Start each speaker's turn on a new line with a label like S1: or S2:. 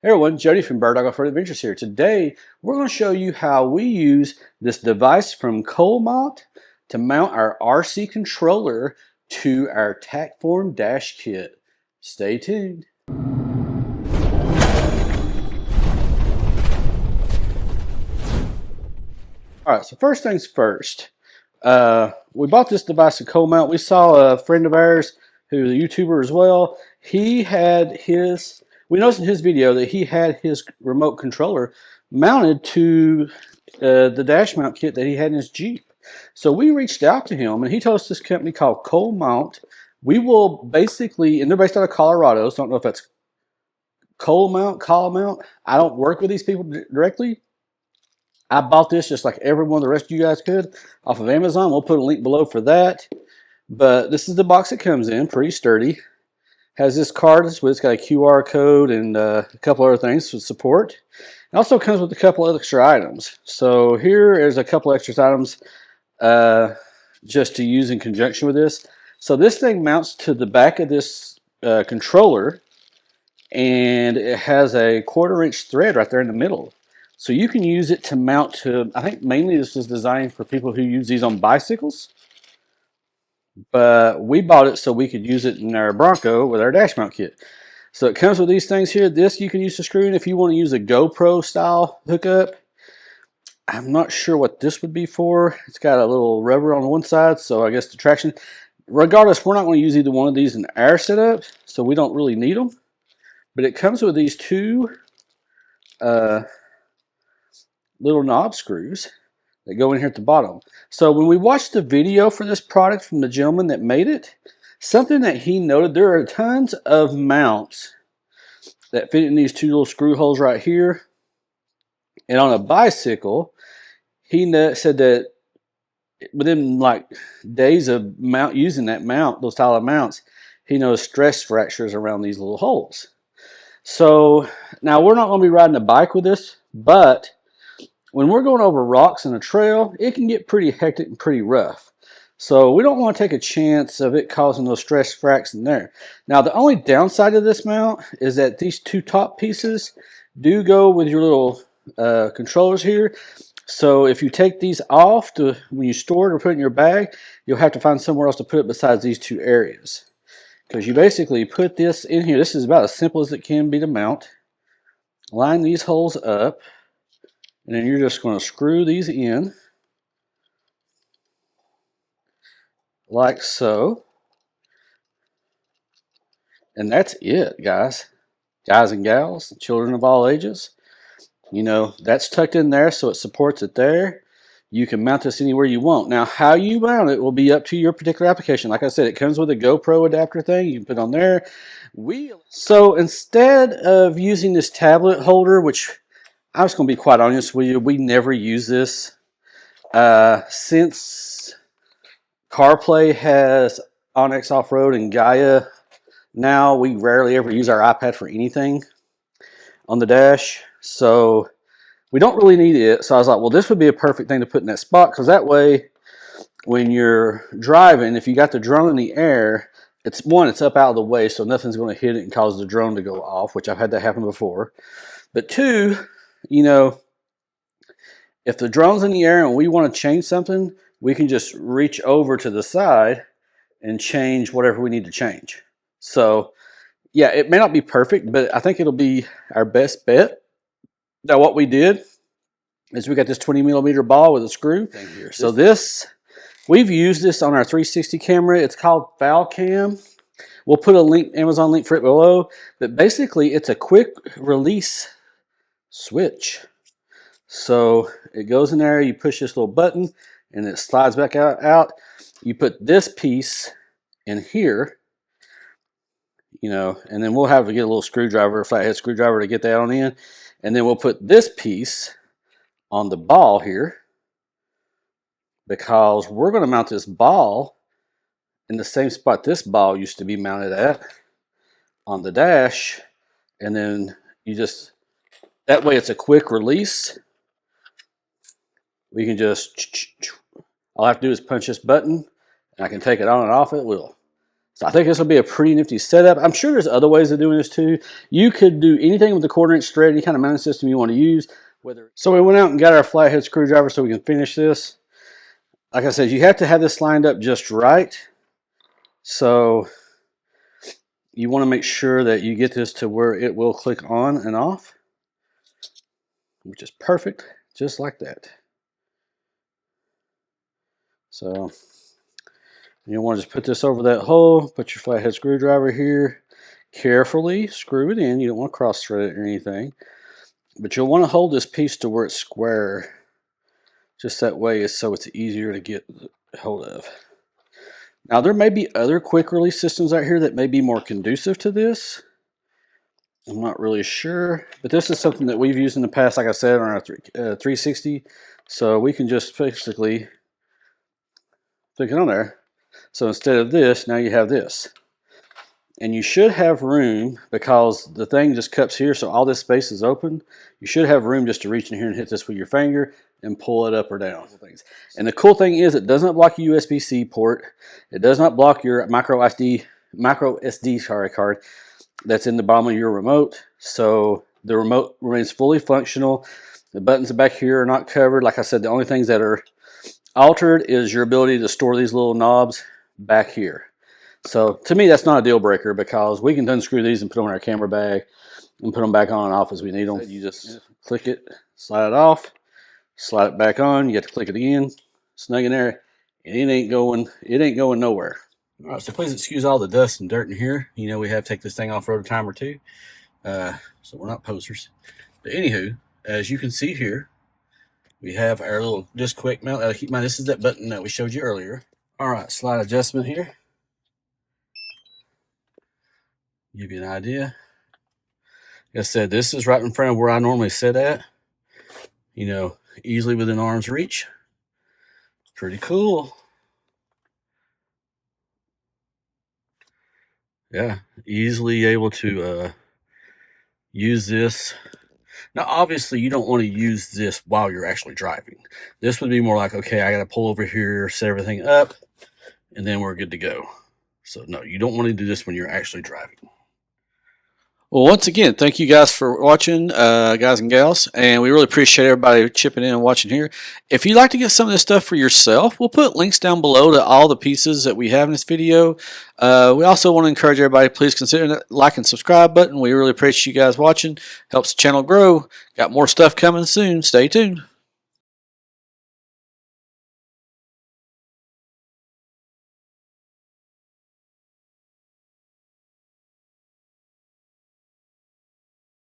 S1: Hey everyone, Jody from Bird Dog Off-Road Adventures here. Today, we're going to show you how we use this device from Colmont to mount our RC controller to our TacForm dash kit. Stay tuned. Alright, so first things first. We bought this device at Colmont. We saw a friend of ours who's a YouTuber as well. He had his, we noticed in his video that he had his remote controller mounted to the dash mount kit that he had in his Jeep. So we reached out to him and he told us this company called Colmont. We will basically, and they're based out of Colorado, so I don't know if that's Colmont. I don't work with these people directly. I bought this just like every one of the rest of you guys could off of Amazon. We'll put a link below for that. But this is the box it comes in, pretty sturdy. Has this card, it's got a QR code and a couple other things for support. It also comes with a couple of extra items. So here is a couple extra items just to use in conjunction with this. So this thing mounts to the back of this controller, and it has a 1/4 inch thread right there in the middle. So you can use it to mount to, I think mainly this is designed for people who use these on bicycles. But we bought it so we could use it in our Bronco with our dash mount kit. So it comes with these things here. This you can use to screw in if you want to use a GoPro style hookup. I'm not sure what this would be for. It's got a little rubber on one side, so I guess the traction. Regardless, we're not going to use either one of these in our setup, so we don't really need them. But it comes with these two little knob screws that go in here at the bottom. So when we watched the video for this product from the gentleman that made it, something that he noted, there are tons of mounts that fit in these two little screw holes right here. And on a bicycle, he said that within like days of using that mount, those style of mounts, he knows stress fractures around these little holes. So now we're not going to be riding a bike with this, but when we're going over rocks in a trail, it can get pretty hectic and pretty rough. So we don't want to take a chance of it causing those stress fractures in there. Now the only downside of this mount is that these two top pieces do go with your little controllers here. So if you take these off when you store it or put it in your bag, you'll have to find somewhere else to put it besides these two areas. Because you basically put this in here. This is about as simple as it can be to mount. Line these holes up. And then you're just going to screw these in like so. And that's it, guys. Guys and gals, children of all ages. You know, that's tucked in there so it supports it there. You can mount this anywhere you want. Now, how you mount it will be up to your particular application. Like I said, it comes with a GoPro adapter thing. You can put on there. So instead of using this tablet holder, which I was going to be quite honest with you, we never use this. Since CarPlay has Onyx Off-Road and Gaia, now we rarely ever use our iPad for anything on the dash. So we don't really need it. So I was like, well, this would be a perfect thing to put in that spot, because that way when you're driving, if you got the drone in the air, it's up out of the way, so nothing's going to hit it and cause the drone to go off, which I've had that happen before. But two, you know, if the drone's in the air and we want to change something, we can just reach over to the side and change whatever we need to change. So yeah, it may not be perfect, but I think it'll be our best bet. Now what we did is we got this 20mm ball with a screw. So we've used this on our 360 camera. It's called FalCam. We'll put a link, Amazon link for it below. But basically it's a quick release switch. So it goes in there, you push this little button and it slides back out. You put this piece in here, you know, and then we'll have to get a little screwdriver, a flathead screwdriver to get that on in. And then we'll put this piece on the ball here, because we're going to mount this ball in the same spot this ball used to be mounted at on the dash. And then you just, that way it's a quick release. We can just, all I have to do is punch this button and I can take it on and off at will. So I think this will be a pretty nifty setup. I'm sure there's other ways of doing this too. You could do anything with the 1/4" thread, any kind of mounting system you want to use. So we went out and got our flathead screwdriver so we can finish this. Like I said, you have to have this lined up just right. So you want to make sure that you get this to where it will click on and off, which is perfect, just like that. So you want to just put this over that hole, put your flathead screwdriver here, carefully screw it in. You don't want to cross thread it or anything, but you'll want to hold this piece to where it's square, just that way so it's easier to get hold of. Now there may be other quick release systems out here that may be more conducive to this. I'm not really sure, but this is something that we've used in the past, like I said, on our 360. So we can just basically click it on there. So instead of this, now you have this. And you should have room, because the thing just cups here, so all this space is open. You should have room just to reach in here and hit this with your finger and pull it up or down. And the cool thing is it does not block your USB-C port. It does not block your micro SD card that's in the bottom of your remote. So the remote remains fully functional. The buttons back here are not covered. Like I said, the only things that are altered is your ability to store these little knobs back here. So to me, that's not a deal breaker, because we can unscrew these and put them in our camera bag and put them back on and off as we need them. You just click it, slide it off, slide it back on. You have to click it again, snug in there, and it ain't going nowhere. All right, so please excuse all the dust and dirt in here. You know, we have to take this thing off-road a time or two, so we're not posers. But anywho, as you can see here, we have our little disc quick mount. Keep in mind, this is that button that we showed you earlier. All right, slide adjustment here. Give you an idea. Like I said, this is right in front of where I normally sit at. You know, easily within arm's reach. Pretty cool. Yeah, easily able to use this. Now, obviously, you don't want to use this while you're actually driving. This would be more like, okay, I got to pull over here, set everything up, and then we're good to go. So, no, you don't want to do this when you're actually driving. Well, once again, thank you guys for watching, guys and gals, and we really appreciate everybody chipping in and watching here. If you'd like to get some of this stuff for yourself, we'll put links down below to all the pieces that we have in this video. We also want to encourage everybody, please consider that like and subscribe button. We really appreciate you guys watching. Helps the channel grow. Got more stuff coming soon. Stay tuned.